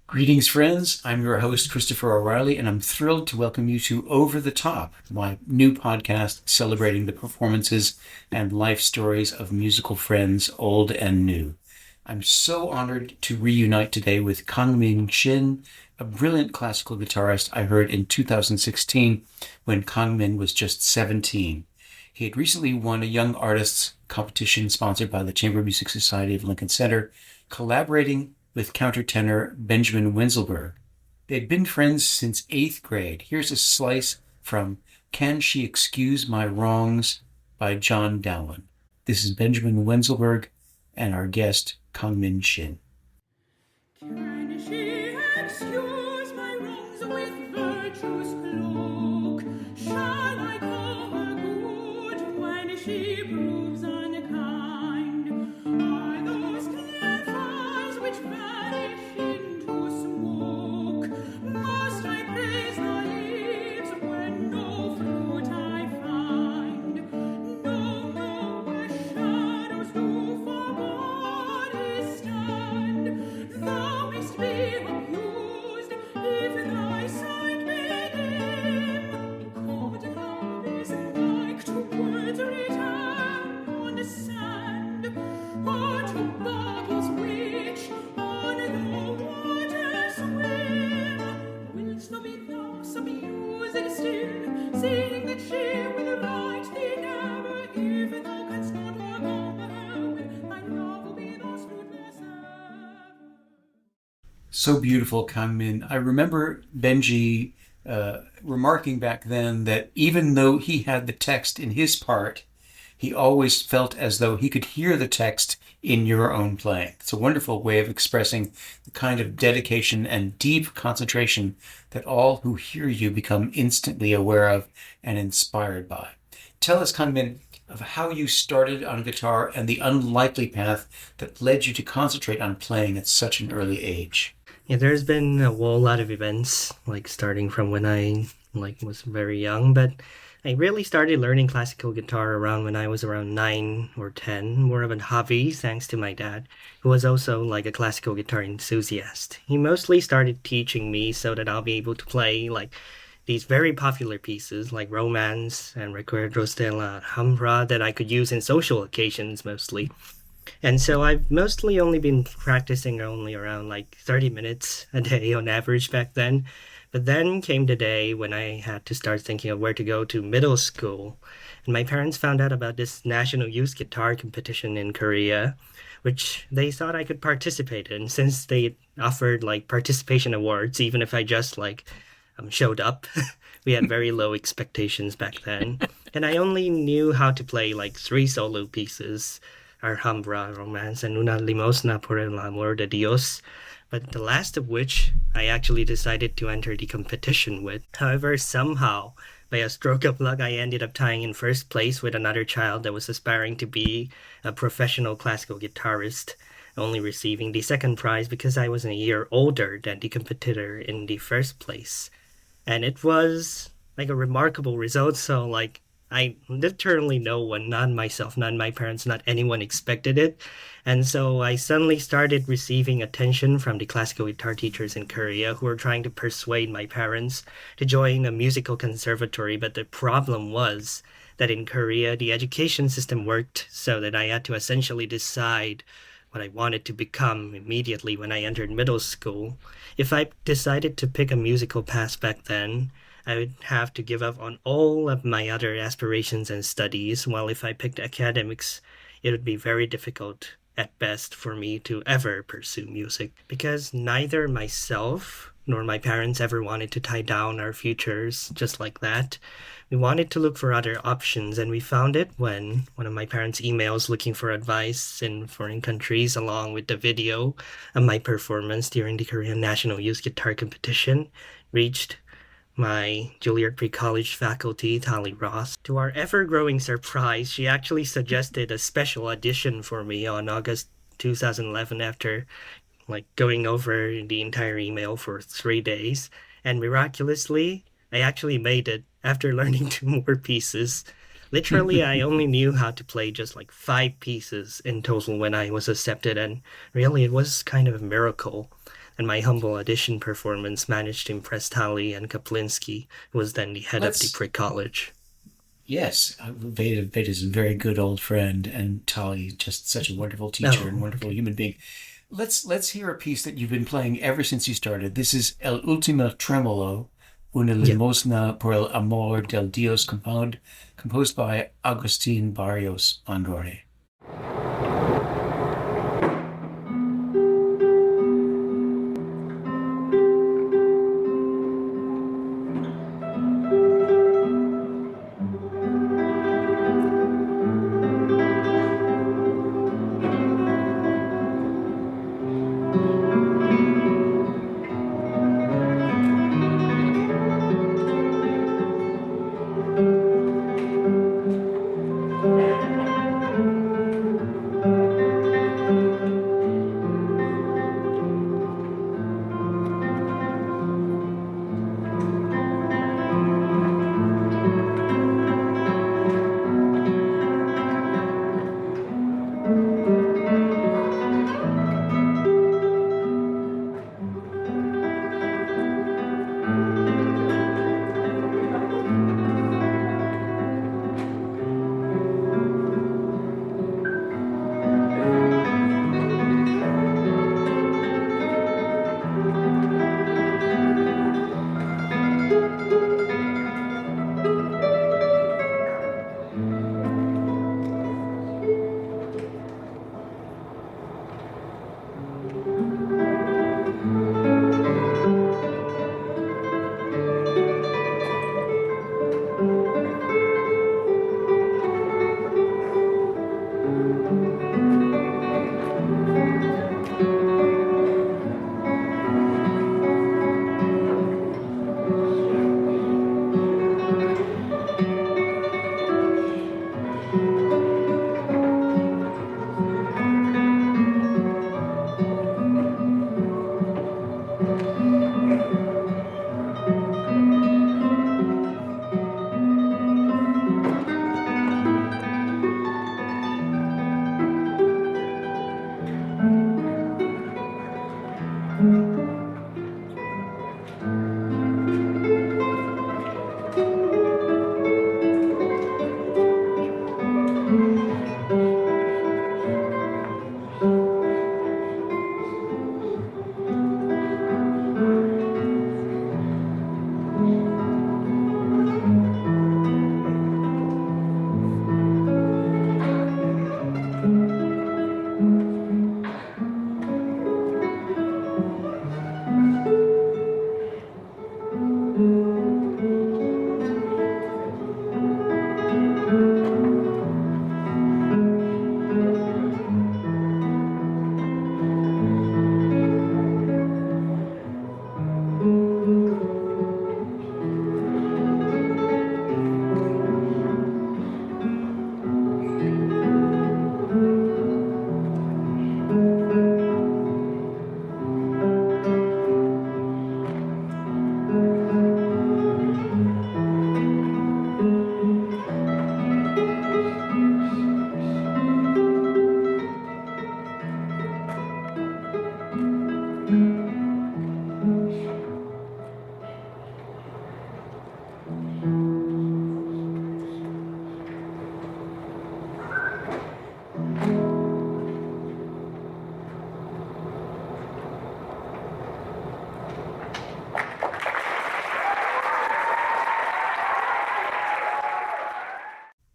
Greetings, friends. I'm your host, Christopher O'Reilly, and I'm thrilled to welcome you to Over the Top, my new podcast celebrating the performances and life stories of musical friends, old and new. I'm so honored to reunite today with Kang Min Shin, a brilliant classical guitarist I heard in 2016 when Kang Min was just 17. He had recently won a Young Artists competition sponsored by the Chamber Music Society of Lincoln Center, collaborating with countertenor Benjamin Wenzelberg. They'd been friends since 8th grade. Here's a slice from Can She Excuse My Wrongs by John Dowland. This is Benjamin Wenzelberg and our guest, Kang Min Shin. Can she excuse my wrongs with virtue's cloak? Shall I call her good when she proves unkind? Are those clear fires which vanish into smoke? Must I praise the leaves when no fruit I find? No, no, where shadows do for bodies stand. Thou mayst be accused if thy sight be dim. Cold love is like to words written on the sand, or to bubbles which on the water swim. Willst thou be thus abused still, seeing that she will right thee never, if thou canst not o'ercome her will, thy love will be thus fruitless ever. So beautiful, Kang Min. I remember Benji remarking back then that even though he had the text in his part, he always felt as though he could hear the text in your own playing. It's a wonderful way of expressing the kind of dedication and deep concentration that all who hear you become instantly aware of and inspired by. Tell us, Kang Min, of how you started on guitar and the unlikely path that led you to concentrate on playing at such an early age. Yeah, there's been a whole lot of events, starting from when I was very young, but I really started learning classical guitar around when I was around 9 or 10, more of a hobby thanks to my dad, who was also a classical guitar enthusiast. He mostly started teaching me so that I'll be able to play these very popular pieces like Romance and Recuerdos de la Alhambra that I could use in social occasions mostly. And so I've mostly only been practicing only around 30 minutes a day on average back then. But then came the day when I had to start thinking of where to go to middle school. And my parents found out about this national youth guitar competition in Korea, which they thought I could participate in since they offered participation awards, even if I just showed up. We had very low expectations back then. And I only knew how to play 3 solo pieces, Alhambra, Romance, and Una Limosna por el Amor de Dios, but the last of which I actually decided to enter the competition with. However, somehow, by a stroke of luck, I ended up tying in first place with another child that was aspiring to be a professional classical guitarist, only receiving the second prize because I was a year older than the competitor in the first place. And it was a remarkable result, so I literally no one, not myself, not my parents, not anyone expected it. And so I suddenly started receiving attention from the classical guitar teachers in Korea who were trying to persuade my parents to join a musical conservatory. But the problem was that in Korea, the education system worked so that I had to essentially decide what I wanted to become immediately when I entered middle school. If I decided to pick a musical path back then, I would have to give up on all of my other aspirations and studies, while if I picked academics, it would be very difficult at best for me to ever pursue music, because neither myself nor my parents ever wanted to tie down our futures just like that. We wanted to look for other options, and we found it when one of my parents' emails looking for advice in foreign countries, along with the video of my performance during the Korean National Youth Guitar Competition, reached my Juilliard Pre-College faculty, Tali Roth. To our ever-growing surprise, she actually suggested a special audition for me on August 2011 after going over the entire email for 3 days. And miraculously, I actually made it after learning 2 more pieces. Literally, I only knew how to play just 5 pieces in total when I was accepted, and really it was kind of a miracle And my humble audition performance managed to impress Tali and Kaplinski, who was then the head of the pre-college. Yes, Veda's a very good old friend, and Tali just such a wonderful teacher and wonderful human being. Let's hear a piece that you've been playing ever since you started. This is El Ultimo Tremolo, una limosna por el amor del Dios, composed by Agustin Barrios Andore.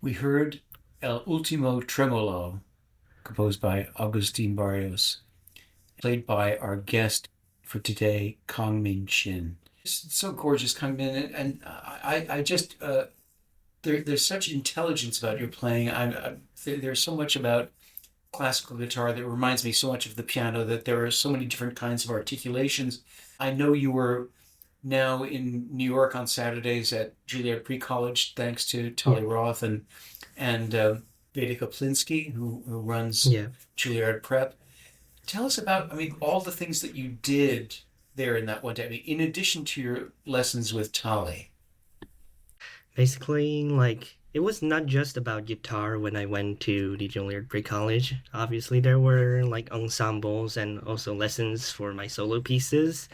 We heard El Ultimo Tremolo, composed by Agustin Barrios, played by our guest for today, Kang Min Shin. It's so gorgeous, Kang Min, and I just there's such intelligence about your playing. There's so much about classical guitar that reminds me so much of the piano, that there are so many different kinds of articulations. I know you were now in New York on Saturdays at Juilliard Pre-College, thanks to Tali Roth and Veda Kaplinski, who runs Juilliard Prep. Tell us about, all the things that you did there in that one day, in addition to your lessons with Tali. Basically, it was not just about guitar when I went to the Juilliard Pre-College. Obviously, there were like ensembles and also lessons for my solo pieces.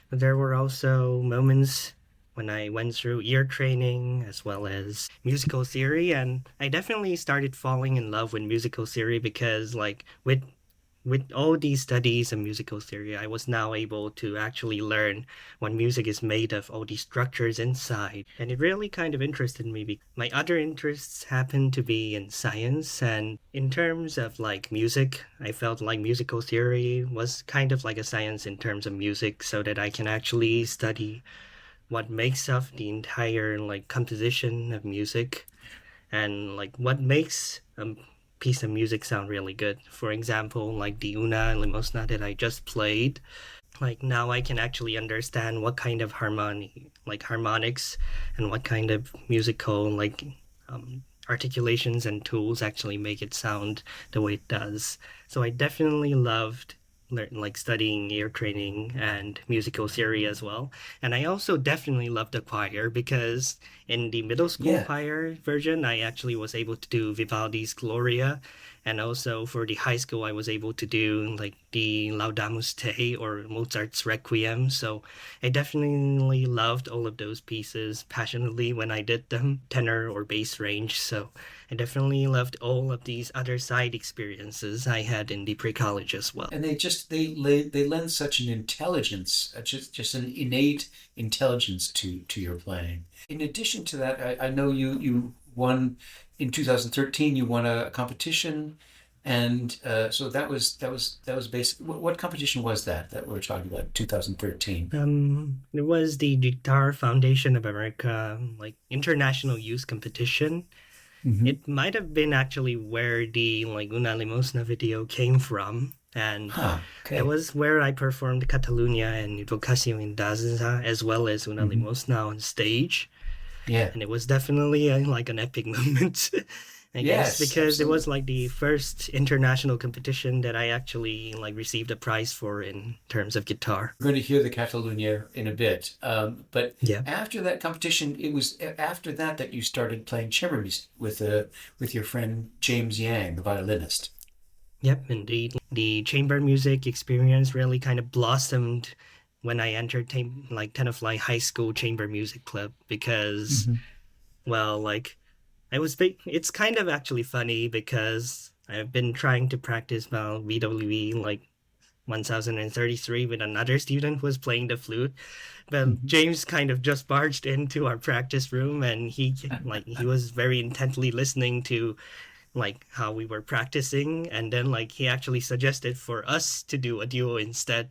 But there were also moments when I went through ear training as well as musical theory, and I definitely started falling in love with musical theory because like with all these studies in musical theory, I was now able to actually learn what music is made of, all these structures inside. And it really kind of interested me. My other interests happen to be in science. And in terms of like music, I felt like musical theory was kind of like a science in terms of music so that I can actually study what makes up the entire like composition of music and like what makes a piece of music sound really good. For example, like the Una Limosna that I just played, like now I can actually understand what kind of harmonics and what kind of musical articulations and tools actually make it sound the way it does. So I definitely loved like studying ear training and musical theory as well. And I also definitely loved the choir because in the middle school Yeah. choir version, I actually was able to do Vivaldi's Gloria. And also for the high school, I was able to do like the Laudamus Te or Mozart's Requiem. So I definitely loved all of those pieces passionately when I did them, tenor or bass range. So I definitely loved all of these other side experiences I had in the pre-college as well. And they lend such an intelligence, just an innate intelligence to your playing. In addition to that, I know you won in 2013. You won a competition, and so that was basic. What competition was that we're talking about? 2013. It was the Guitar Foundation of America, like international youth competition. Mm-hmm. It might have been actually where the like Una Limosna video came from. And Huh. that Okay. was where I performed Catalunya and Invocación in Daza as well as Una Mm-hmm. Limosna on stage. Yeah. And it was definitely like an epic moment, I guess, Yes. because it was Absolutely. like the first international competition that I actually like received a prize for in terms of guitar. We're going to hear the Catalunya in a bit. But Yeah. after that competition, it was after that you started playing chamber music with your friend James Yang, the violinist. Yep, indeed. The chamber music experience really kind of blossomed when I entered like Tenafly High School Chamber Music Club because, Mm-hmm. well, like it's kind of actually funny because I've been trying to practice my VWE like 1033 with another student who was playing the flute. But Mm-hmm. James kind of just barged into our practice room and he was very intently listening to like how we were practicing and then like he actually suggested for us to do a duo instead,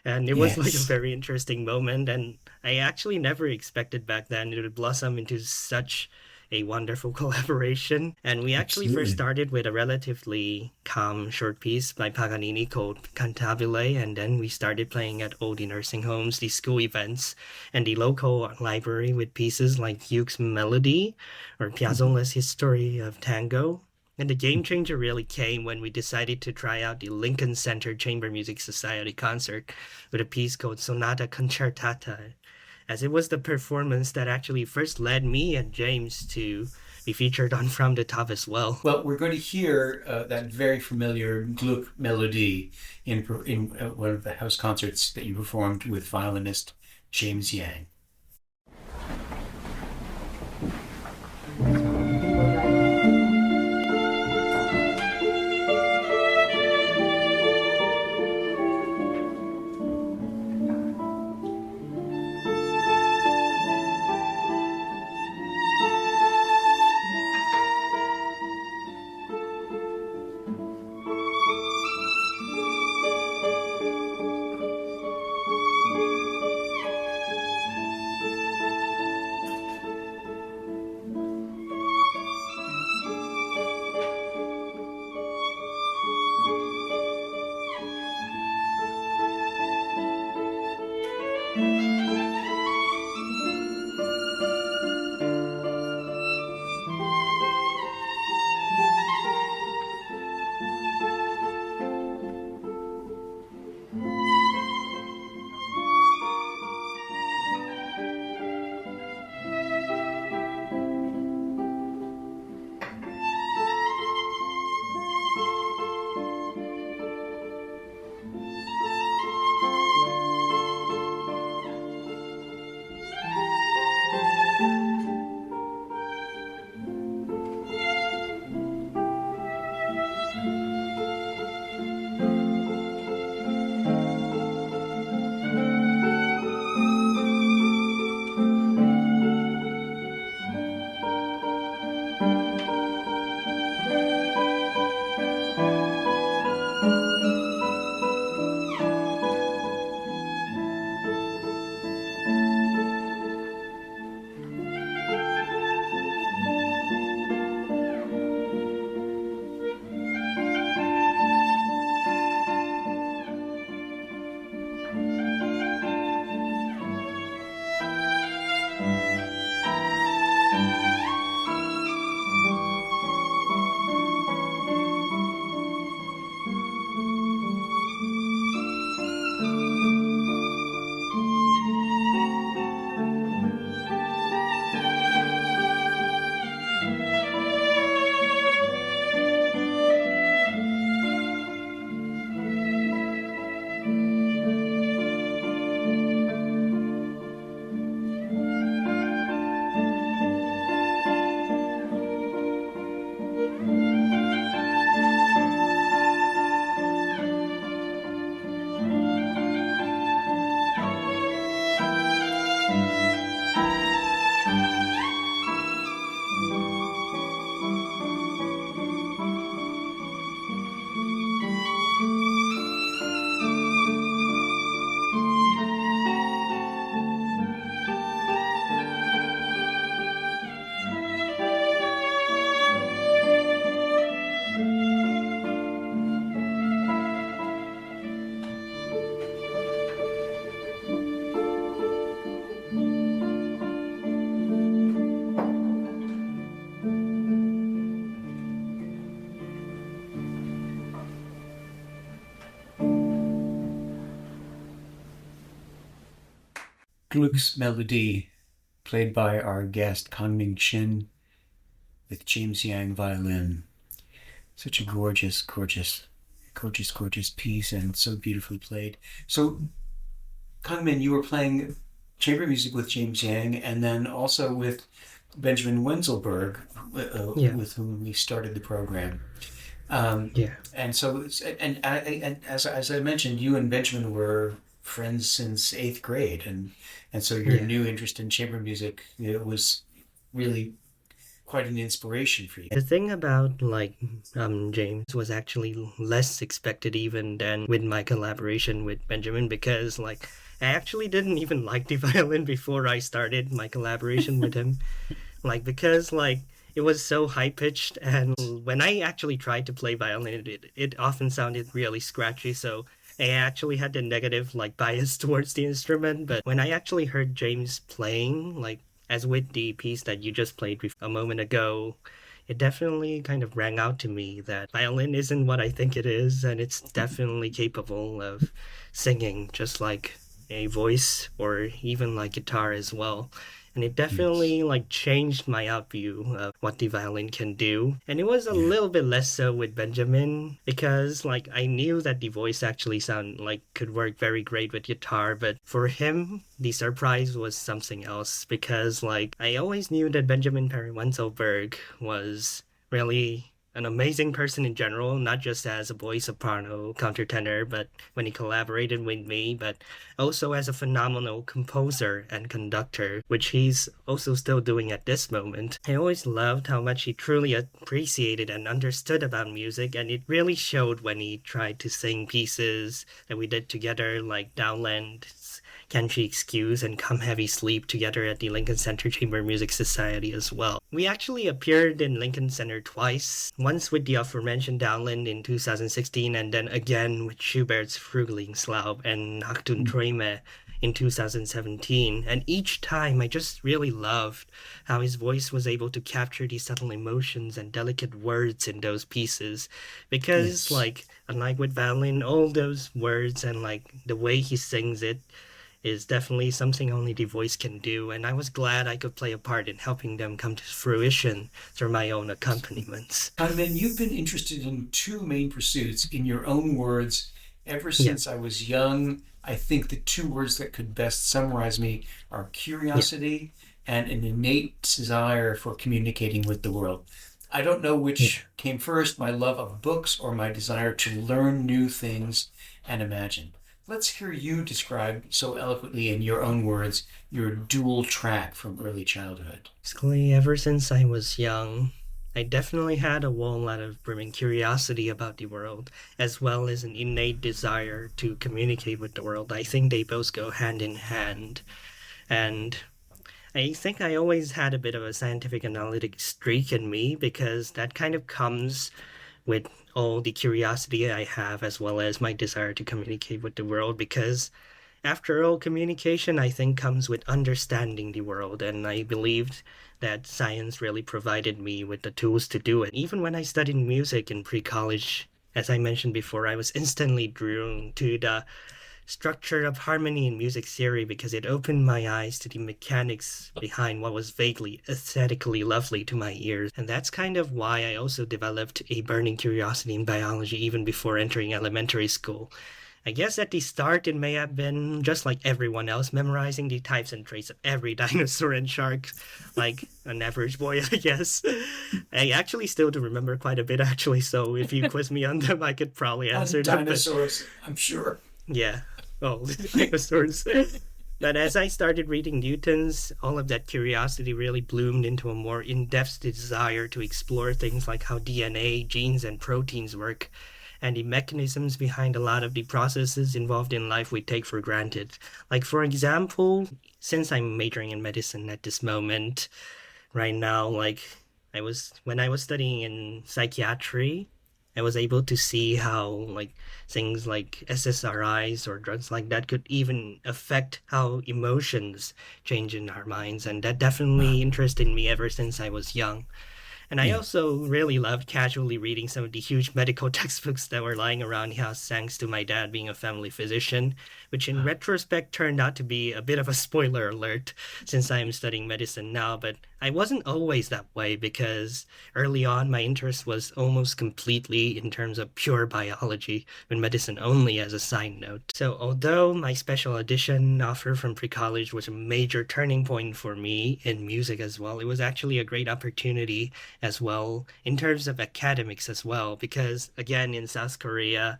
and it was like a Yes. very interesting moment, and I actually never expected back then it would blossom into such a wonderful collaboration. And we actually first Absolutely. started with a relatively calm short piece by Paganini called Cantabile, and then we started playing at all the nursing homes, the school events, and the local library with pieces like Hughes Melody or Mm-hmm. Piazzolla's History of Tango. And the game changer really came when we decided to try out the Lincoln Center Chamber Music Society concert with a piece called Sonata Concertata, as it was the performance that actually first led me and James to be featured on From the Top as well. Well, we're going to hear that very familiar Gluck melody in one of the house concerts that you performed with violinist James Yang. Glücksmelodie, played by our guest Kang Min Shin with James Yang violin. Such a gorgeous, gorgeous, gorgeous, gorgeous piece, and so beautifully played. So, Kang Min, you were playing chamber music with James Yang, and then also with Benjamin Wenzelberg, with whom we started the program. And so, and as I mentioned, you and Benjamin were friends since eighth grade, and so your new interest in chamber music, it was really quite an inspiration for you. The thing about James was actually less expected even than with my collaboration with Benjamin, because I actually didn't even like the violin before I started my collaboration with him, because it was so high pitched, and when I actually tried to play violin, it often sounded really scratchy. So I actually had the negative bias towards the instrument. But when I actually heard James playing, as with the piece that you just played a moment ago, it definitely kind of rang out to me that violin isn't what I think it is, and it's definitely capable of singing just like a voice or even like guitar as well. And it definitely changed my outview of what the violin can do. And it was a little bit less so with Benjamin, because I knew that the voice actually could work very great with guitar. But for him, the surprise was something else, because I always knew that Benjamin Perry Wenzelberg was really an amazing person in general, not just as a boy soprano countertenor, but when he collaborated with me, but also as a phenomenal composer and conductor, which he's also still doing at this moment. I always loved how much he truly appreciated and understood about music, and it really showed when he tried to sing pieces that we did together, like Downland, Can She Excuse, and Come Heavy Sleep together at the Lincoln Center Chamber Music Society as well. We actually appeared in Lincoln Center twice, once with the aforementioned Downland in 2016, and then again with Schubert's Frühlingslaub and Achtung Träume in 2017. And each time I just really loved how his voice was able to capture these subtle emotions and delicate words in those pieces, because unlike with violin, all those words and the way he sings it is definitely something only the voice can do, and I was glad I could play a part in helping them come to fruition through my own accompaniments. And then you've been interested in two main pursuits, in your own words, ever since I was young. I think the two words that could best summarize me are curiosity and an innate desire for communicating with the world. I don't know which came first, my love of books or my desire to learn new things and imagine. Let's hear you describe so eloquently in your own words your dual track from early childhood. Basically, ever since I was young, I definitely had a whole lot of brimming curiosity about the world, as well as an innate desire to communicate with the world. I think they both go hand in hand. And I think I always had a bit of a scientific analytic streak in me, because that kind of comes with all the curiosity I have, as well as my desire to communicate with the world, because after all, communication, I think, comes with understanding the world, and I believed that science really provided me with the tools to do it. Even when I studied music in pre-college, as I mentioned before, I was instantly drawn to the structure of harmony in music theory, because it opened my eyes to the mechanics behind what was vaguely aesthetically lovely to my ears. And that's kind of why I also developed a burning curiosity in biology even before entering elementary school. I guess at the start it may have been just like everyone else, memorizing the types and traits of every dinosaur and shark, like an average boy, I guess. I actually still do remember quite a bit, actually, so if you quiz me on them, I could probably answer them. Dinosaurs, I'm sure. Yeah. Oh, dinosaurs. But as I started reading Newton's, all of that curiosity really bloomed into a more in-depth desire to explore things like how DNA, genes, and proteins work, and the mechanisms behind a lot of the processes involved in life we take for granted. Like, for example, since I'm majoring in medicine at this moment, right now, when I was studying in psychiatry, I was able to see how things like SSRIs or drugs like that could even affect how emotions change in our minds, and that definitely interested me ever since I was young. And I also really loved casually reading some of the huge medical textbooks that were lying around the house, thanks to my dad being a family physician, which in retrospect turned out to be a bit of a spoiler alert since I am studying medicine now. But I wasn't always that way because early on my interest was almost completely in terms of pure biology, with medicine only as a side note. So although my special audition offer from pre-college was a major turning point for me in music as well, it was actually a great opportunity as well in terms of academics as well, because again in South Korea,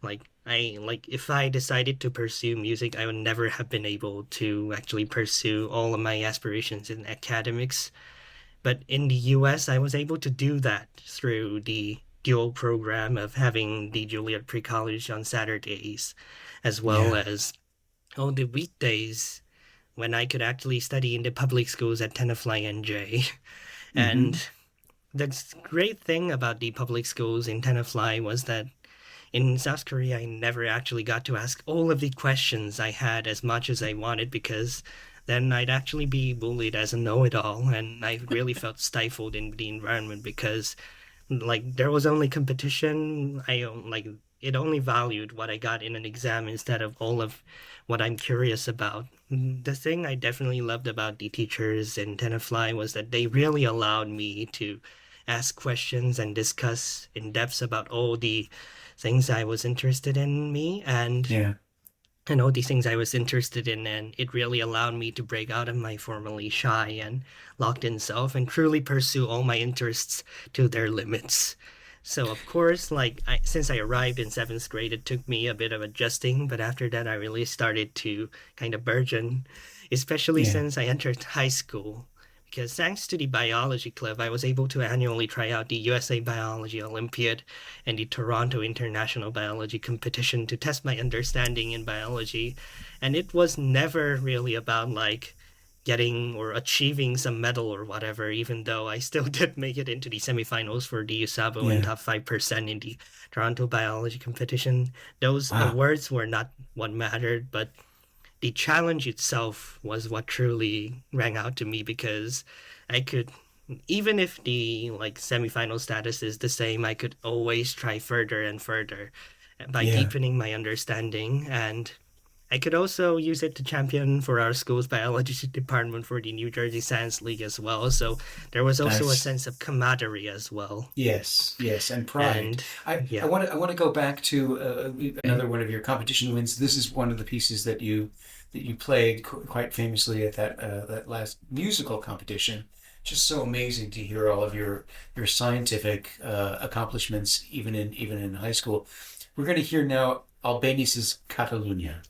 if I decided to pursue music, I would never have been able to actually pursue all of my aspirations in academics. But in the US, I was able to do that through the dual program of having the Juilliard Pre-College on Saturdays, as well Yeah. as on the weekdays when I could actually study in the public schools at Tenafly NJ. Mm-hmm. And the great thing about the public schools in Tenafly was that in South Korea, I never actually got to ask all of the questions I had as much as I wanted because then I'd actually be bullied as a know-it-all, and I really felt stifled in the environment because there was only competition. It only valued what I got in an exam instead of all of what I'm curious about. The thing I definitely loved about the teachers in Tenafly was that they really allowed me to ask questions and discuss in depth about all the things I was interested in me Yeah. and all these things I was interested in, and it really allowed me to break out of my formerly shy and locked in self and truly pursue all my interests to their limits. So of course, since I arrived in seventh grade, it took me a bit of adjusting, but after that, I really started to kind of burgeon, especially Yeah. since I entered high school. Because thanks to the biology club, I was able to annually try out the USA Biology Olympiad and the Toronto International Biology Competition to test my understanding in biology. And it was never really about getting or achieving some medal or whatever, even though I still did make it into the semifinals for the USABO and Yeah. top 5% in the Toronto Biology Competition. Those Wow. awards were not what mattered, but the challenge itself was what truly rang out to me because I could, even if the semifinal status is the same, I could always try further and further by Yeah. deepening my understanding. And I could also use it to champion for our school's biology department for the New Jersey Science League as well. So there was also a That's sense of camaraderie as well. yes, and pride. And I yeah. want to go back to another one of your competition wins. This is one of the pieces that you played quite famously at that last musical competition. Just so amazing to hear all of your scientific accomplishments, even in high school. We're going to hear now Albanis's Catalunya.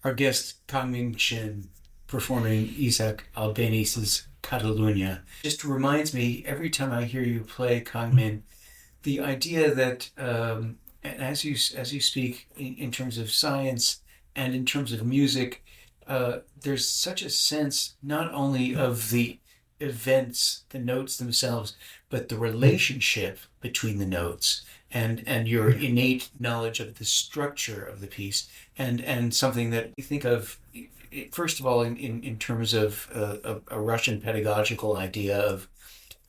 our guest Kang Min Shin performing Isaac Albéniz's Catalunya. Just reminds me every time I hear you play Kang Min, the idea that and as you speak in terms of science and in terms of music, there's such a sense not only of the events, the notes themselves, but the relationship between the notes and your innate knowledge of the structure of the piece and something that you think of first of all in terms of a Russian pedagogical idea of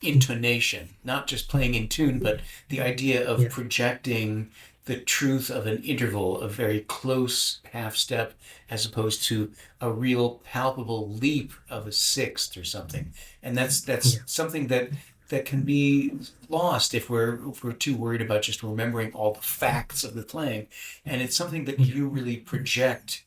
intonation, not just playing in tune, but the idea of projecting the truth of an interval, a very close half step, as opposed to a real palpable leap of a sixth or something. And that's something that can be lost if we're too worried about just remembering all the facts of the playing. And it's something that you really project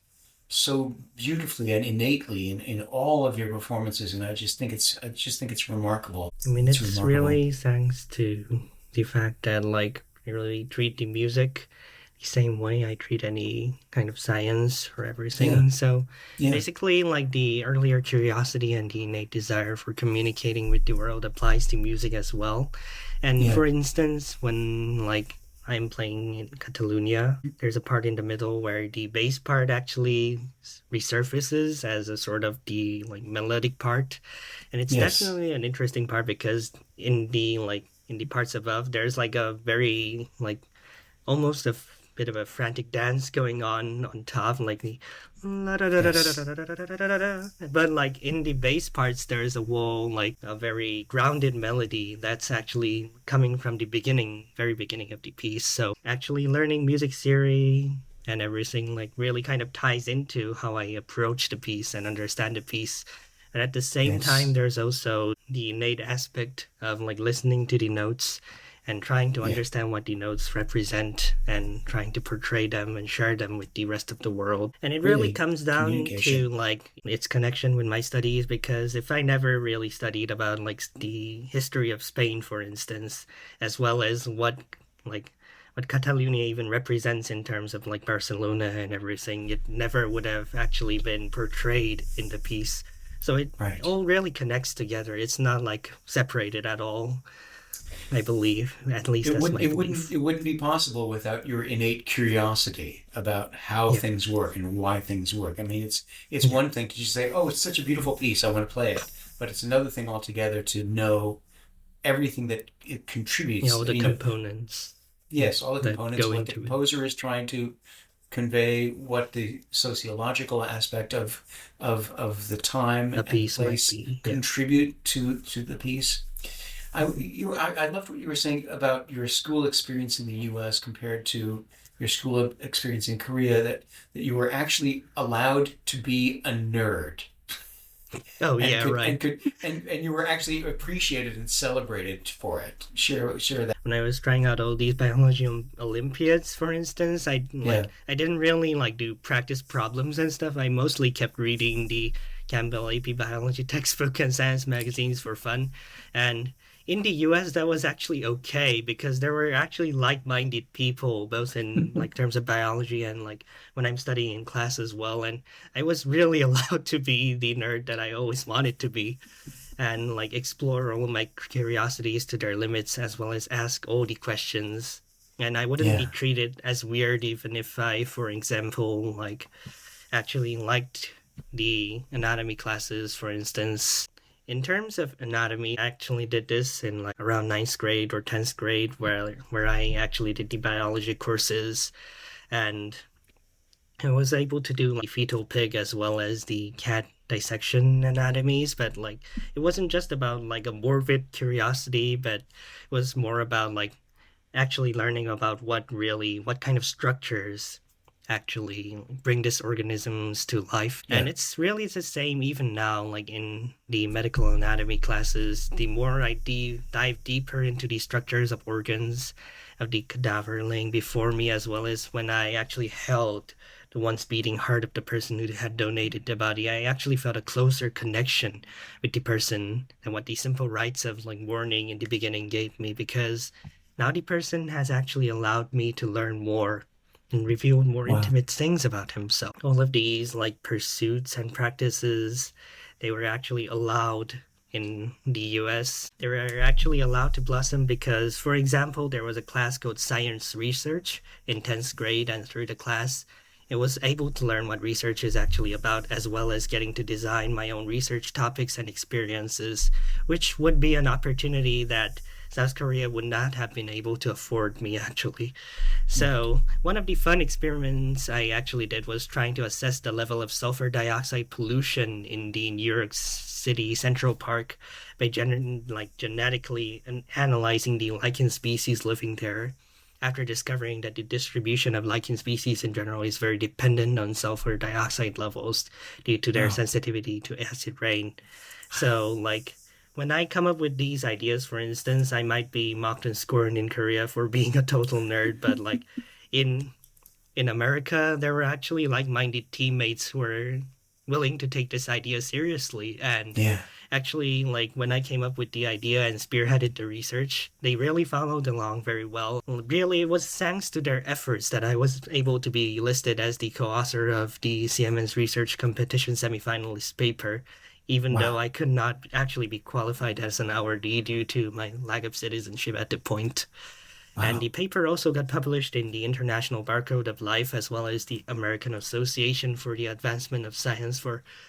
so beautifully and innately in all of your performances, and I just think it's remarkable. I mean, it's really thanks to the fact that like I really treat the music the same way I treat any kind of science or everything. Yeah. So Yeah. basically, like the earlier curiosity and the innate desire for communicating with the world applies to music as well. And for instance, when like I'm playing in Catalunya, there's a part in the middle where the bass part actually resurfaces as a sort of the like melodic part. And it's definitely an interesting part because in the parts above, there's like a very like almost a bit of a frantic dance going on top, like the but like in the bass parts there's a whole like a very grounded melody that's actually coming from the very beginning of the piece. So actually learning music theory and everything like really kind of ties into how I approach the piece and understand the piece. And at the same time, there's also the innate aspect of like listening to the notes and trying to understand what the notes represent and trying to portray them and share them with the rest of the world. And it really comes down to like its connection with my studies, because if I never really studied about like the history of Spain, for instance, as well as what Catalonia even represents in terms of like Barcelona and everything, it never would have actually been portrayed in the piece. So it all really connects together. It's not like separated at all, I believe. At least that's my belief. It wouldn't be possible without your innate curiosity about how things work and why things work. I mean, it's one thing to just say, "Oh, it's such a beautiful piece, I want to play it," but it's another thing altogether to know everything that it contributes. All the components. Yes, all the components. What the composer is trying to convey, what the sociological aspect of the time and place contribute to the piece. I loved what you were saying about your school experience in the U.S. compared to your school experience in Korea, that you were actually allowed to be a nerd. Oh, right. And you were actually appreciated and celebrated for it. Share that. When I was trying out all these biology Olympiads, for instance, I didn't really like do practice problems and stuff. I mostly kept reading the Campbell AP biology textbook and science magazines for fun. And in the US, that was actually okay because there were actually like-minded people, both in like terms of biology and like when I'm studying in class as well. And I was really allowed to be the nerd that I always wanted to be and like explore all of my curiosities to their limits, as well as ask all the questions. And I wouldn't be treated as weird even if I, for example, like actually liked the anatomy classes, for instance. In terms of anatomy, I actually did this in like around 9th grade or 10th grade where I actually did the biology courses, and I was able to do like fetal pig as well as the cat dissection anatomies, but like it wasn't just about like a morbid curiosity, but it was more about like actually learning about what kind of structures actually bring these organisms to life. And it's really the same even now, like in the medical anatomy classes. The more I dive deeper into the structures of organs of the cadaver laying before me, as well as when I actually held the once beating heart of the person who had donated the body, I actually felt a closer connection with the person than what the simple rites of like mourning in the beginning gave me, because now the person has actually allowed me to learn more and revealed more Wow. intimate things about himself. All of these like pursuits and practices, they were actually allowed in the US. They were actually allowed to blossom because, for example, there was a class called Science Research in 10th grade, and through the class, it was able to learn what research is actually about, as well as getting to design my own research topics and experiences, which would be an opportunity that South Korea would not have been able to afford me, actually. So, one of the fun experiments I actually did was trying to assess the level of sulfur dioxide pollution in the New York City Central Park by genetically analyzing the lichen species living there, after discovering that the distribution of lichen species in general is very dependent on sulfur dioxide levels due to their Wow. sensitivity to acid rain. So, like, when I come up with these ideas, for instance, I might be mocked and scorned in Korea for being a total nerd, but like in in America, there were actually like-minded teammates who were willing to take this idea seriously. And Yeah. actually, like when I came up with the idea and spearheaded the research, they really followed along very well. Really, it was thanks to their efforts that I was able to be listed as the co-author of the CMN's research competition semifinalist paper, even though Wow. I could not actually be qualified as an awardee due to my lack of citizenship at the point. And Wow. the paper also got published in the International Barcode of Life as well as the American Association for the Advancement of Science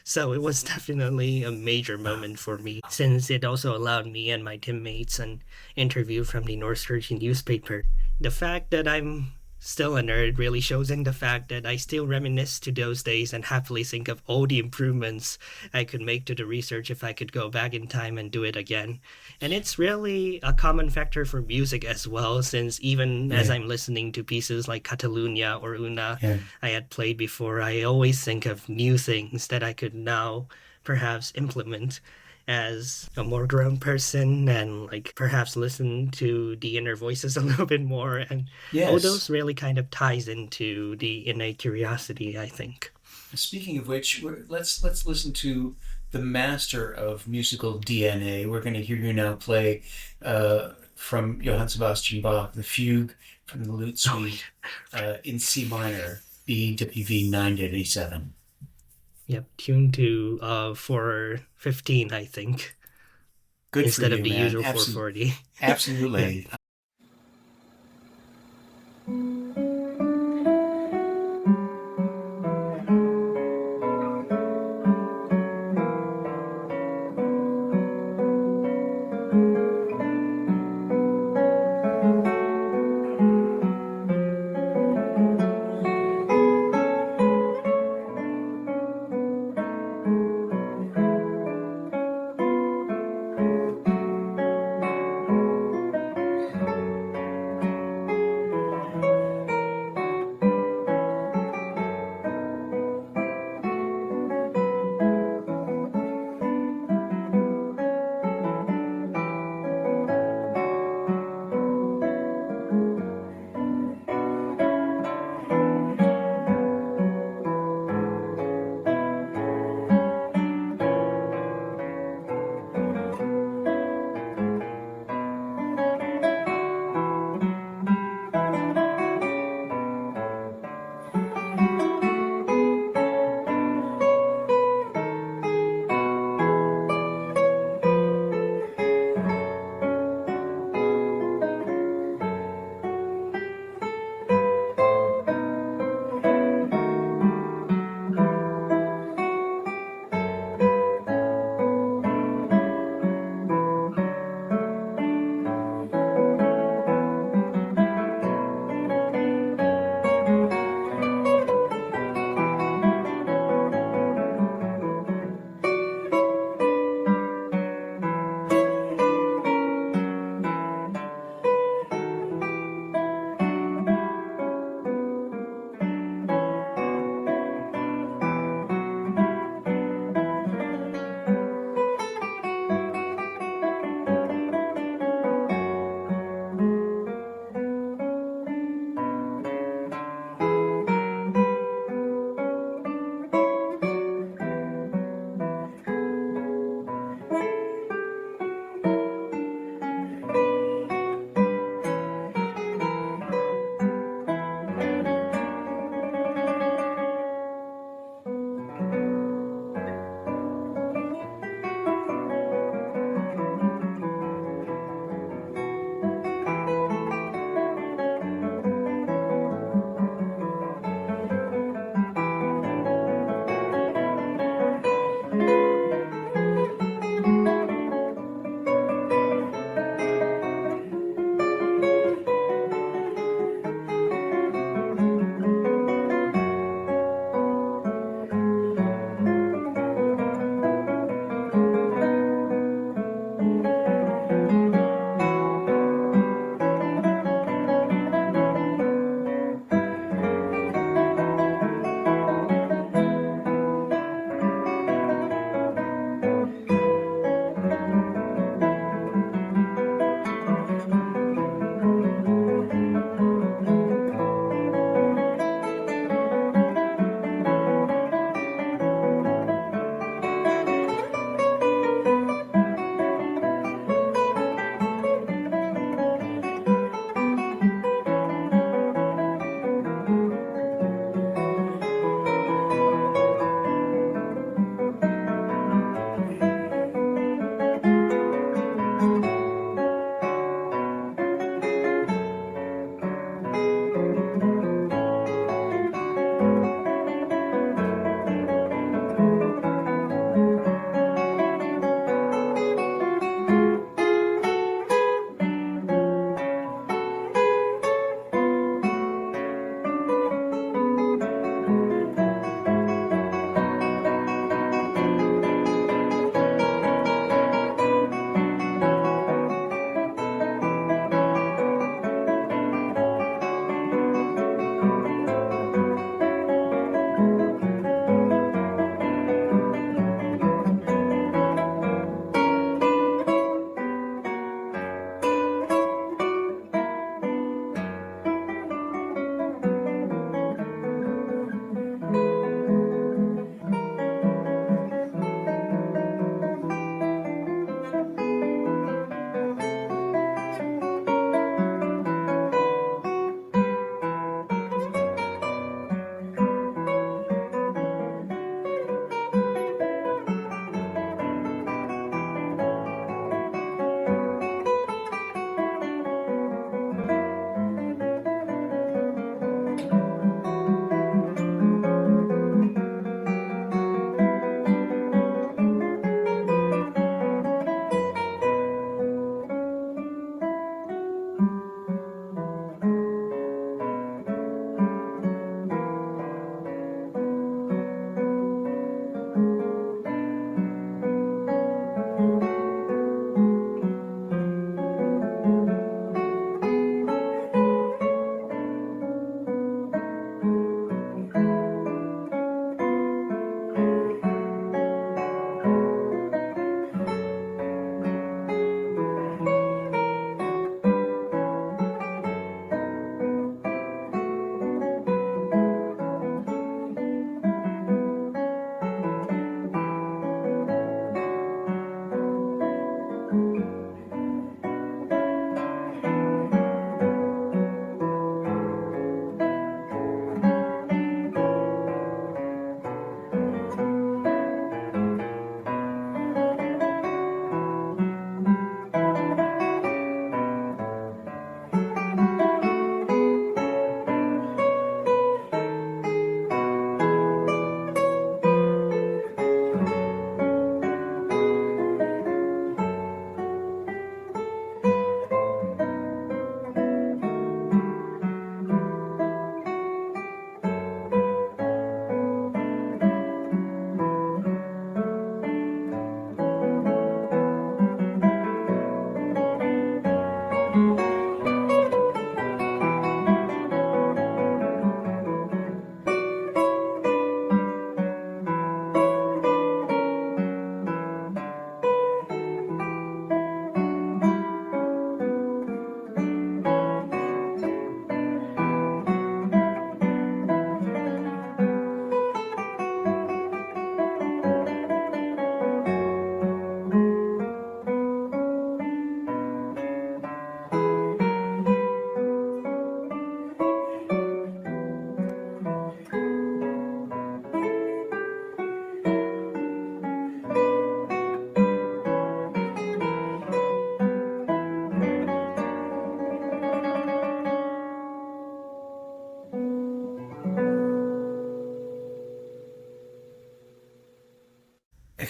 so it was definitely a major moment for me since it also allowed me and my teammates an interview from the North Jersey newspaper. The fact that I'm still a nerd really shows in the fact that I still reminisce to those days and happily think of all the improvements I could make to the research if I could go back in time and do it again. And it's really a common factor for music as well, since even as Yeah. I'm listening to pieces like Catalunya or Una Yeah. I had played before, I always think of new things that I could now perhaps implement as a more grown person and like perhaps listen to the inner voices a little bit more, and all Yes. those really kind of ties into the innate curiosity, I think. Speaking of which, let's listen to the master of musical DNA. We're going to hear you now play from Johann Sebastian Bach, the fugue from the Lute Oh, Suite in C minor, BWV 987. yep, tuned to 415, I think, Good for instead of you, the man. usual 440. Yeah. Absolutely.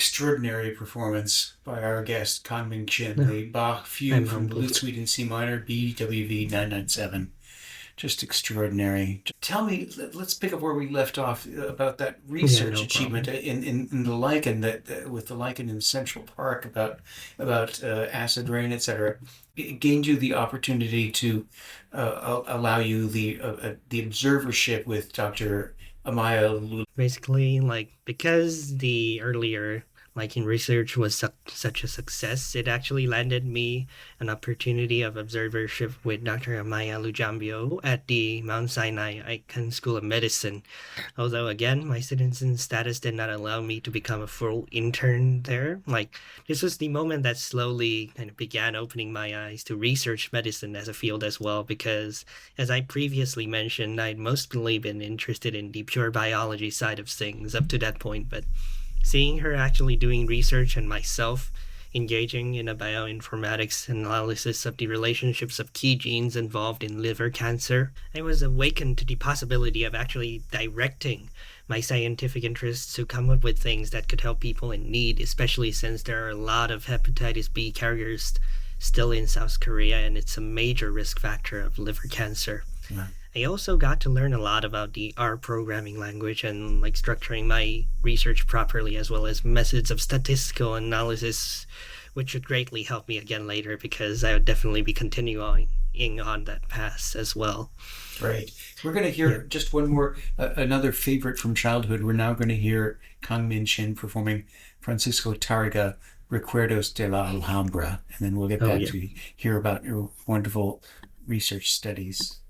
extraordinary performance by our guest, Kang Min Shin, the Bach Fugue I'm from the humbled. Lute Suite in C minor, BWV 997. Just extraordinary. Tell me, let's pick up where we left off about that Yeah, research no achievement problem. in the lichen that with the lichen in Central Park about acid rain, etc. It gained you the opportunity to allow you the observership with Dr. Amaya. Basically, like, because the earlier like in research was such a success, it actually landed me an opportunity of observership with Dr. Amaya Lujambio at the Mount Sinai Icahn School of Medicine. Although again, my citizen status did not allow me to become a full intern there. Like, this was the moment that slowly kind of began opening my eyes to research medicine as a field as well, because as I previously mentioned, I'd mostly been interested in the pure biology side of things up to that point, but seeing her actually doing research and myself engaging in a bioinformatics analysis of the relationships of key genes involved in liver cancer, I was awakened to the possibility of actually directing my scientific interests to come up with things that could help people in need, especially since there are a lot of hepatitis B carriers still in South Korea and it's a major risk factor of liver cancer. Yeah. I also got to learn a lot about the R programming language and like structuring my research properly, as well as methods of statistical analysis, which should greatly help me again later because I would definitely be continuing on that path as well. Right. We're going to hear just one more, another favorite from childhood. We're now going to hear Kang Min Shin performing Francisco Tarrega, Recuerdos de la Alhambra, and then we'll get back to hear about your wonderful research studies.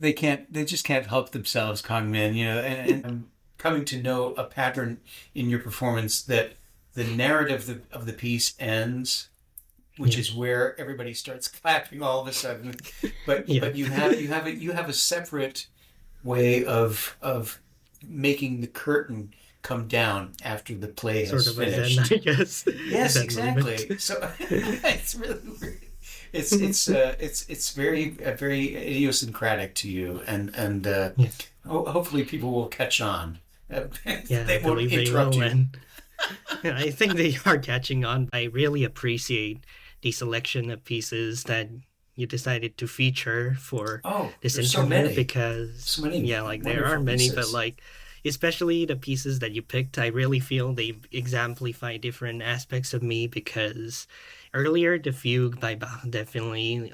they just can't help themselves, Kang Min, and I'm coming to know a pattern in your performance that the narrative of the piece ends, which is where everybody starts clapping all of a sudden. But you have a separate way of making the curtain come down after the play has finished. Sort of a zen, I guess. Yes, Zen exactly. movement. So it's really weird. It's very idiosyncratic to you, and hopefully people will catch on. They won't believe interrupt you. And I think they are catching on. I really appreciate the selection of pieces that you decided to feature for this there's interview, so many. because So many there are wonderful many, pieces. but especially the pieces that you picked, I really feel they exemplify different aspects of me, because earlier the fugue by Bach definitely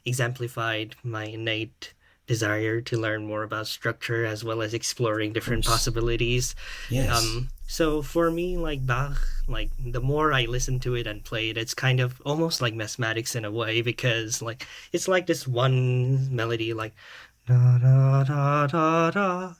exemplified my innate desire to learn more about structure as well as exploring different possibilities. Yes. So for me, Bach, the more I listen to it and play it, it's kind of almost like mathematics in a way, because it's like this one melody, da da da da da.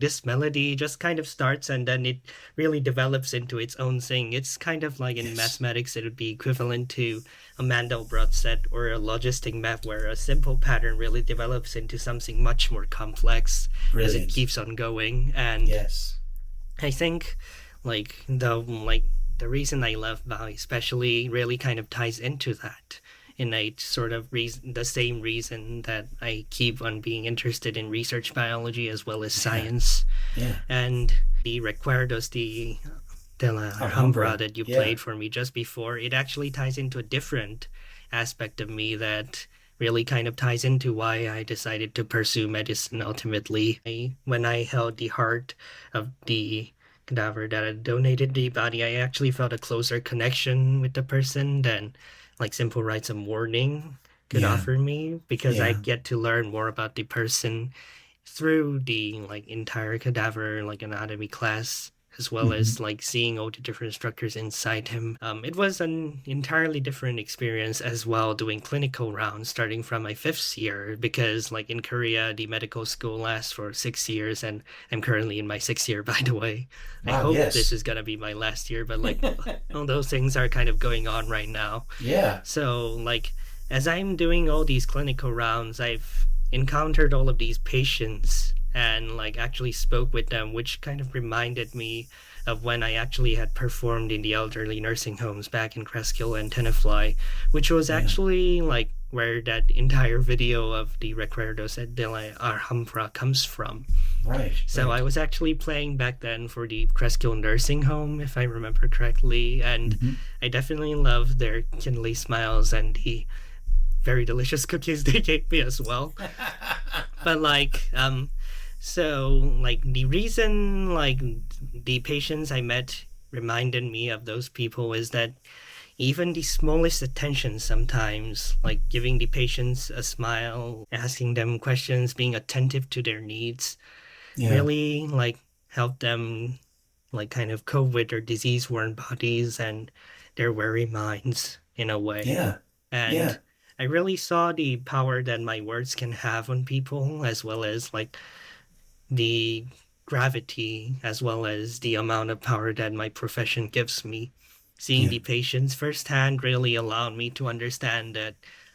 This melody just kind of starts and then it really develops into its own thing. It's kind of like in mathematics, it would be equivalent to a Mandelbrot set or a logistic map, where a simple pattern really develops into something much more complex as it keeps on going. And I think the reason I love Bach especially really kind of ties into that innate sort of reason, the same reason that I keep on being interested in research biology as well as science. And the Recuerdos de la Alhambra that you played for me just before, it actually ties into a different aspect of me that really kind of ties into why I decided to pursue medicine ultimately. When I held the heart of the cadaver that had donated the body, I actually felt a closer connection with the person than simple rites of mourning could offer me, because I get to learn more about the person through the entire cadaver anatomy class, as well as seeing all the different structures inside him. It was an entirely different experience as well, doing clinical rounds starting from my 5th year, because in Korea the medical school lasts for 6 years, and I'm currently in my 6th year, by the way. I hope this is gonna be my last year, but all those things are kind of going on right now. So as I'm doing all these clinical rounds, I've encountered all of these patients and actually spoke with them, which kind of reminded me of when I actually had performed in the elderly nursing homes back in Cresskill and Tenafly, which was actually where that entire video of the Recuerdos de la Alhambra comes from. So I was actually playing back then for the Cresskill nursing home, if I remember correctly, and I definitely loved their kindly smiles and the very delicious cookies they gave me as well. But so the reason the patients I met reminded me of those people is that even the smallest attention sometimes, giving the patients a smile, asking them questions, being attentive to their needs, really help them kind of cope with their disease-worn bodies and their weary minds in a way. And I really saw the power that my words can have on people, as well as the gravity, as well as the amount of power that my profession gives me. Seeing the patients firsthand really allowed me to understand that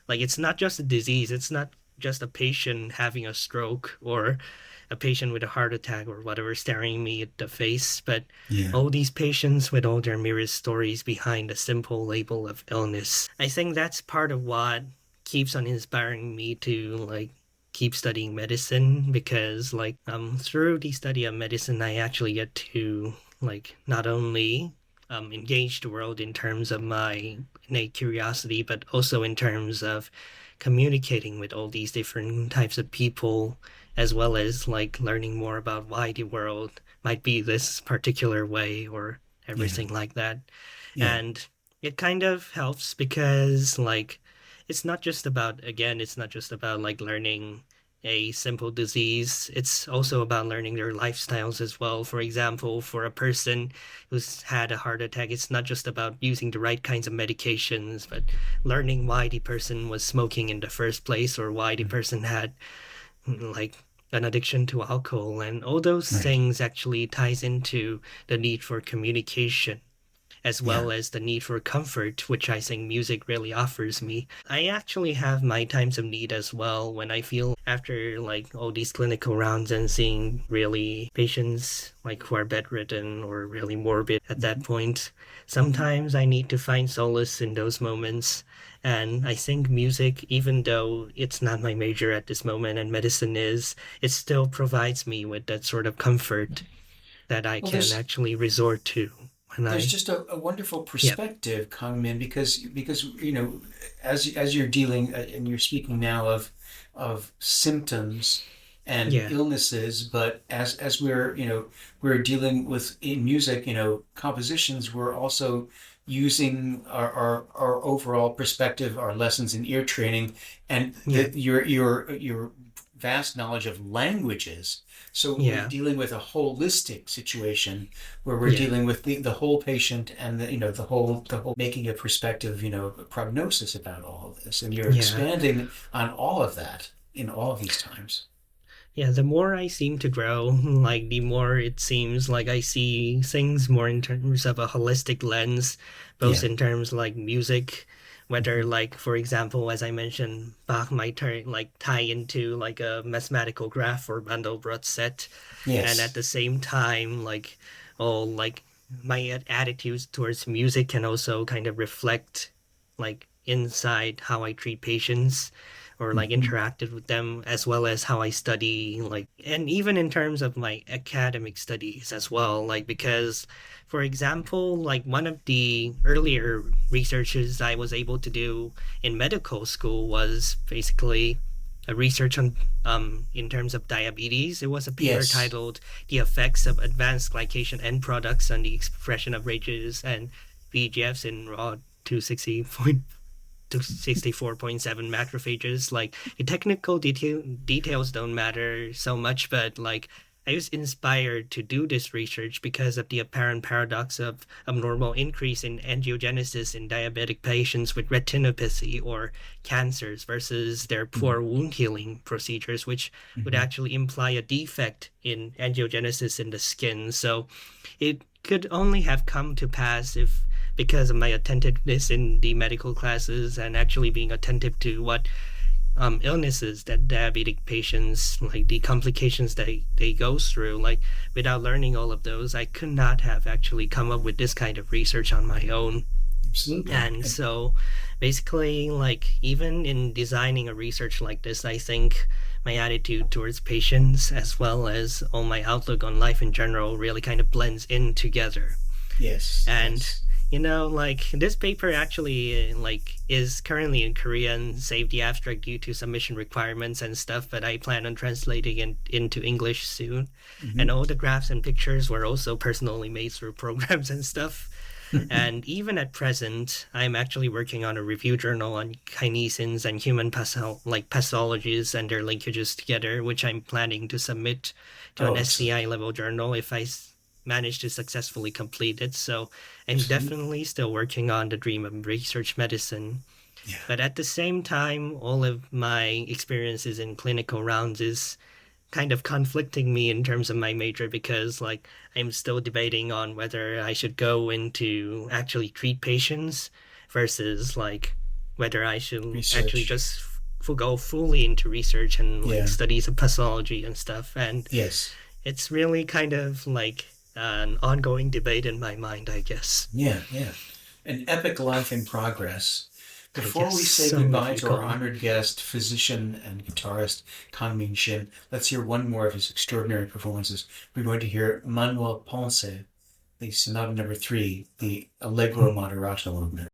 it's not just a disease, it's not just a patient having a stroke or a patient with a heart attack or whatever staring me at the face, but all these patients with all their myriad stories behind a simple label of illness. I think that's part of what keeps on inspiring me to keep studying medicine, because through the study of medicine I actually get to not only engage the world in terms of my innate curiosity, but also in terms of communicating with all these different types of people, as well as learning more about why the world might be this particular way or everything like that. And it kind of helps because it's not just about learning a simple disease. It's also about learning their lifestyles as well. For example, for a person who's had a heart attack, it's not just about using the right kinds of medications, but learning why the person was smoking in the first place, or why the person had like an addiction to alcohol, and all those Right. things actually ties into the need for communication as Yeah. well as the need for comfort, which I think music really offers me. I actually have my times of need as well when I feel after like all these clinical rounds and seeing really patients like who are bedridden or really morbid at that Mhm. point. Mhm. Sometimes I need to find solace in those moments. And I think music, even though it's not my major at this moment and medicine is, it still provides me with that sort of comfort that I Well, can actually resort to when there's I, just a wonderful yeah. perspective, Kang Min, because as you're dealing and you're speaking now of symptoms and Yeah, illnesses, but as we're we're dealing with in music, compositions, we're also using our overall perspective, our lessons in ear training, and yeah, your vast knowledge of languages. So we're yeah, dealing with a holistic situation where we're yeah, dealing with the whole patient and the whole making a perspective, a prognosis about all of this. And you're yeah, expanding on all of that in all of these times. yeah. The more I seem to grow, like the more it seems like I see things more in terms of a holistic lens, both Yeah. in terms like music, whether Mhm. like for example, as I mentioned, Bach might tie into like a mathematical graph or Mandelbrot set, and at Yes. the same time, like oh, like my attitudes towards music can also kind of reflect like inside how I treat patients or like Mhm. interacted with them as well as how I study like and even in terms of my academic studies as well like because for example like one of the earlier researches I was able to do in medical school was basically a research on in terms of diabetes. It was a paper Yes. titled The Effects of Advanced Glycation End Products on the Expression of RAGEs and VEGFs in raw 260 to 64.7 macrophages. Like the technical details don't matter so much, but like I was inspired to do this research because of the apparent paradox of abnormal increase in angiogenesis in diabetic patients with retinopathy or cancers versus their Mhm. poor wound healing procedures, which would Mhm. actually imply a defect in angiogenesis in the skin. So it could only have come to pass if because of my attentiveness in the medical classes and actually being attentive to what illnesses that diabetic patients like the complications they go through like without learning all of those I could not have actually come up with this kind of research on my own. Absolutely. And so basically, like, even in designing a research like this, I think my attitude towards patients as well as all my outlook on life in general really kind of blends in together. Yes. And Yes. like this paper actually like is currently in Korean, save the abstract due to submission requirements and stuff, but I plan on translating it into English soon. And Mhm. all the graphs and pictures were also personally made through programs and stuff. And even at present, I'm actually working on a review journal on kinesins and human pathologies and their linkages together, which I'm planning to submit to an Oh, SCI excellent. level journal if I manage to successfully complete it. So I'm Absolutely. definitely still working on the dream of research medicine. Yeah. But at the same time, all of my experiences in clinical rounds is kind of conflicting me in terms of my major because like I'm still debating on whether I should go into actually treat patients versus like whether I should actually Research. just go fully into research and like Yeah. studies of pathology and stuff. And Yes. it's really kind of like an ongoing debate in my mind, I guess. Yeah. Yeah. An epic life in progress. I Before guess we say so if goodbye you to our call it. honored guest, physician and guitarist Kang Min Shin, let's hear one more of his extraordinary performances. We're going to hear Manuel Ponce, the Sonata Number 3, the Allegro Moderato movement.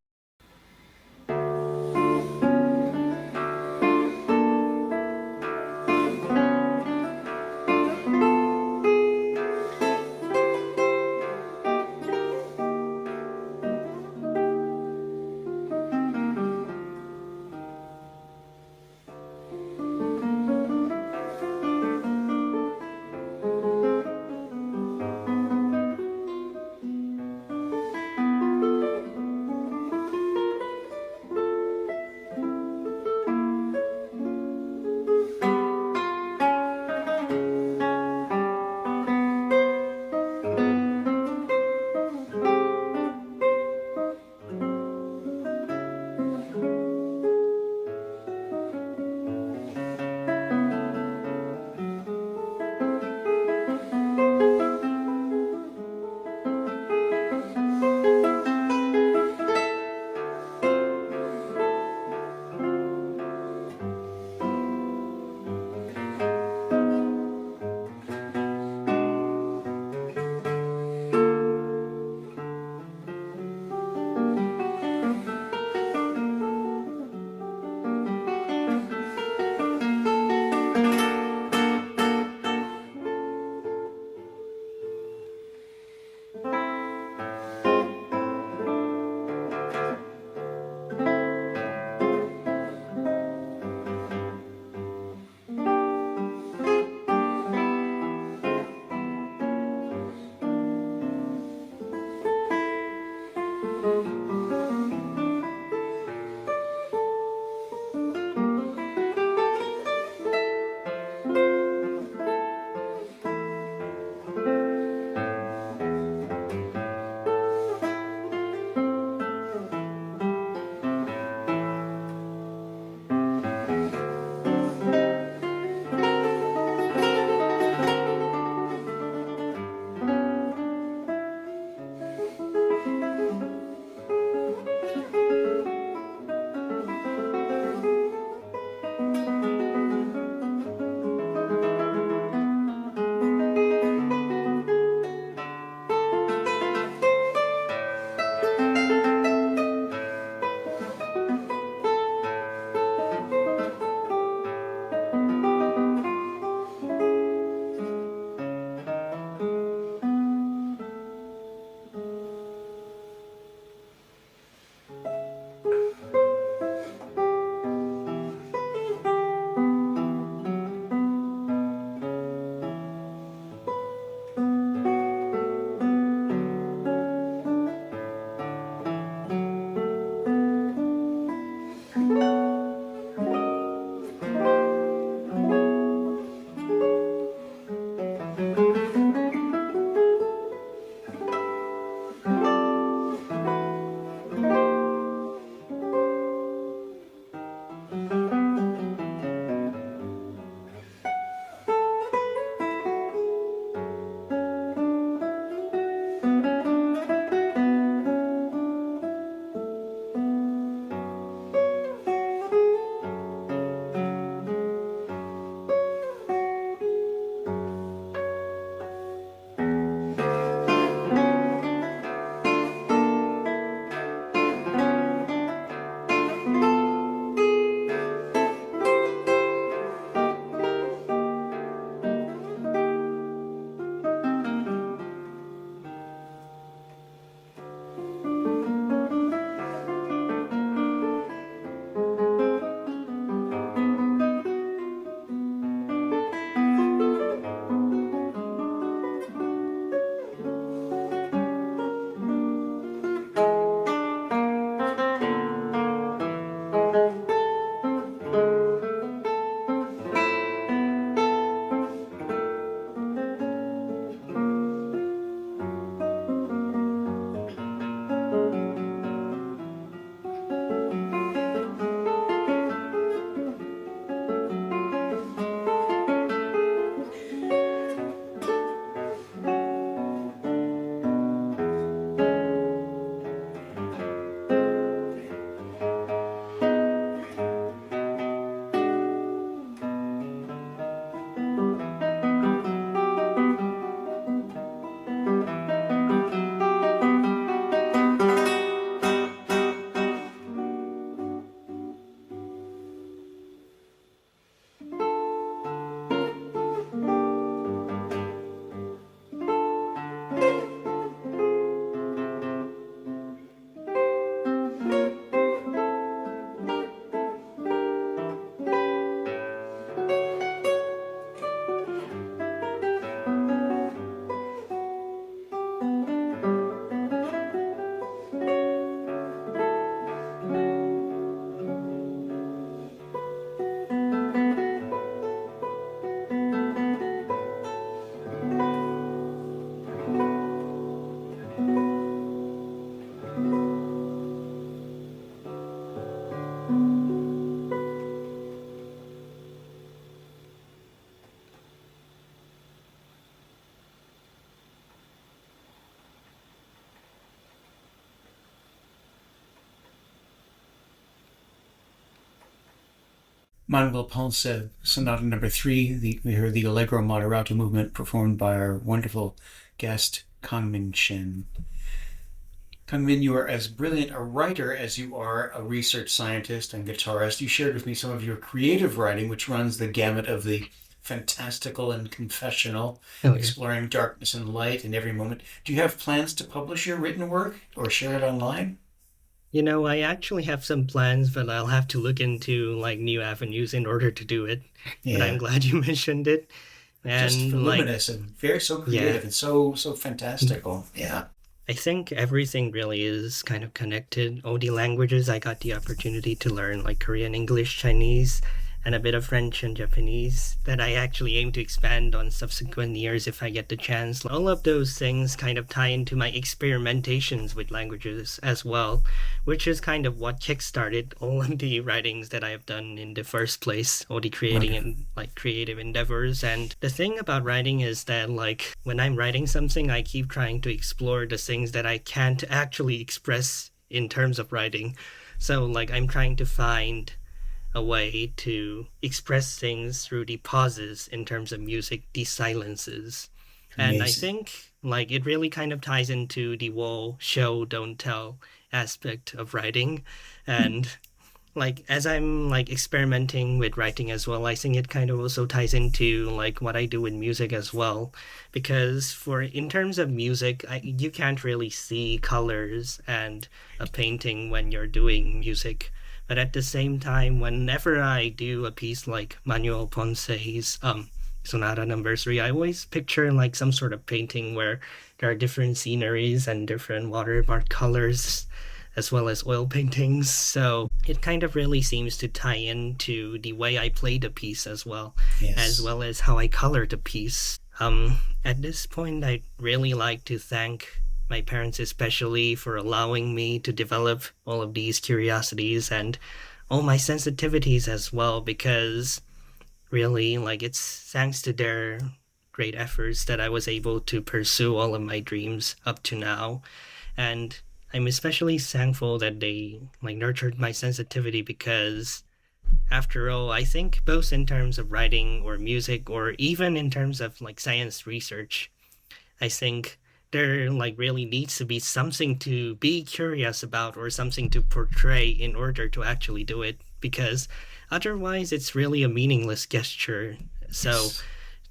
Manuel Ponce, Sonata Number 3. We heard the Allegro Moderato movement performed by our wonderful guest, Kang Min Shin. Kang Min, you are as brilliant a writer as you are a research scientist and guitarist. You shared with me some of your creative writing, which runs the gamut of the fantastical and confessional, exploring darkness and light in every moment. Do you have plans to publish your written work or share it online? I actually have some plans, but I'll have to look into new avenues in order to do it. Yeah. But I'm glad you mentioned it. And just voluminous and very so creative and so fantastical. Yeah. I think everything really is kind of connected. All the languages I got the opportunity to learn, like Korean, English, Chinese, and a bit of French and Japanese that I actually aim to expand on subsequent years if I get the chance. All of those things kind of tie into my experimentations with languages as well, which is kind of what kickstarted all of the writings that I have done in the first place, all the creating and creative endeavors. And the thing about writing is that when I'm writing something, I keep trying to explore the things that I can't actually express in terms of writing. So I'm trying to find a way to express things through the pauses in terms of music, the silences. Amazing. And I think it really kind of ties into the whole show, don't tell aspect of writing. And as I'm experimenting with writing as well, I think it kind of also ties into what I do with music as well. Because in terms of music, you can't really see colors and a painting when you're doing music. But at the same time, whenever I do a piece like Manuel Ponce's Sonata Number 3, I always picture some sort of painting where there are different sceneries and different watermark colors, as well as oil paintings. So it kind of really seems to tie into the way I play the piece as well, as well as how I color the piece. At this point, I'd really like to thank my parents especially for allowing me to develop all of these curiosities and all my sensitivities as well, because really it's thanks to their great efforts that I was able to pursue all of my dreams up to now. And I'm especially thankful that they nurtured my sensitivity, because after all, I think both in terms of writing or music or even in terms of science research, I think there really needs to be something to be curious about or something to portray in order to actually do it, because otherwise it's really a meaningless gesture. So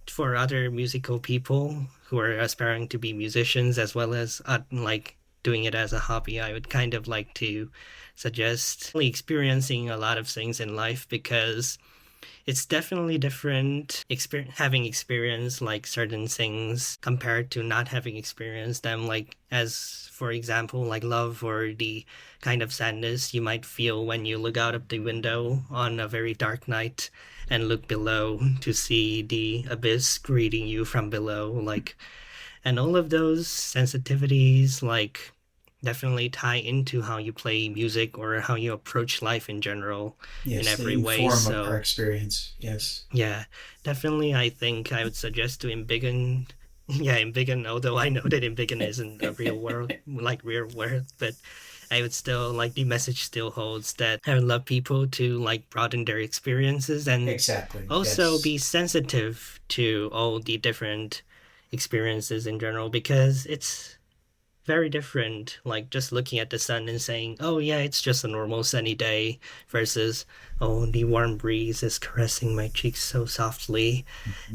for other musical people who are aspiring to be musicians as well as doing it as a hobby, I would kind of like to suggest experiencing a lot of things in life, because it's definitely different having experienced certain things compared to not having experienced them, as for example love or the kind of sadness you might feel when you look out of the window on a very dark night and look below to see the abyss greeting you from below. And all of those sensitivities definitely tie into how you play music or how you approach life in general, in every way. So our experience. Yeah, definitely. I think I would suggest to embiggen, although I know that embiggen isn't a real word, real word, but I would still the message still holds that I would love people to broaden their experiences and also be sensitive to all the different experiences in general, because it's very different, just looking at the sun and saying, oh yeah, it's just a normal sunny day, versus, oh, the warm breeze is caressing my cheeks so softly,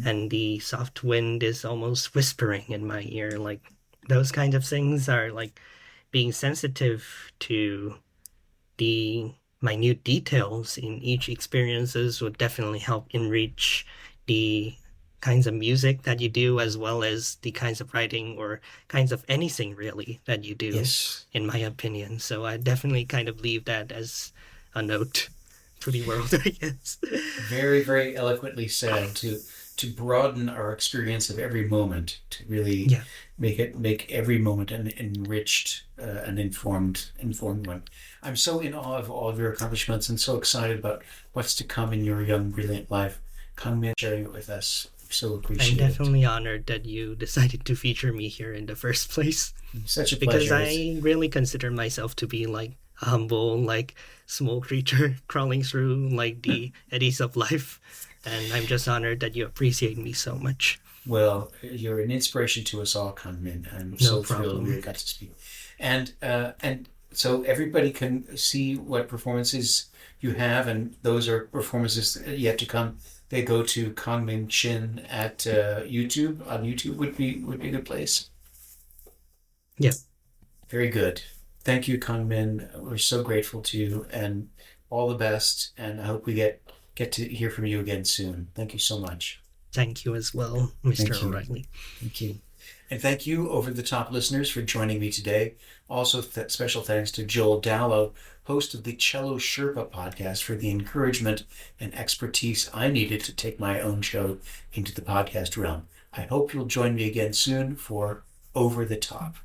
and the soft wind is almost whispering in my ear. Those kinds of things are being sensitive to the minute details in each experiences would definitely help enrich the kinds of music that you do, as well as the kinds of writing or kinds of anything really that you do, in my opinion. So I definitely kind of leave that as a note to the world, I guess. Very, very eloquently said. To broaden our experience of every moment, to really make every moment an enriched, an informed one. I'm so in awe of all of your accomplishments and so excited about what's to come in your young, brilliant life. Kang Min, sharing it with us. So appreciate it. I'm definitely honored that you decided to feature me here in the first place. Such a pleasure. Because I really consider myself to be humble, like small creature crawling through like the eddies of life. And I'm just honored that you appreciate me so much. Well, you're an inspiration to us all, Kang Min. I'm No so thrilled we problem. got to speak. And so everybody can see what performances you have, and those are performances yet to come. They go to Kang Min Shin at YouTube. On YouTube would be a good place. Yeah. Very good. Thank you, Kang Min. We're so grateful to you, and all the best. And I hope we get to hear from you again soon. Thank you so much. Thank you as well, Mr. Thank you. O'Reilly. Thank you. And thank you, Over the Top listeners, for joining me today. Also, special thanks to Joel Dallow, host of the Cello Sherpa podcast, for the encouragement and expertise I needed to take my own show into the podcast realm. I hope you'll join me again soon for Over the Top.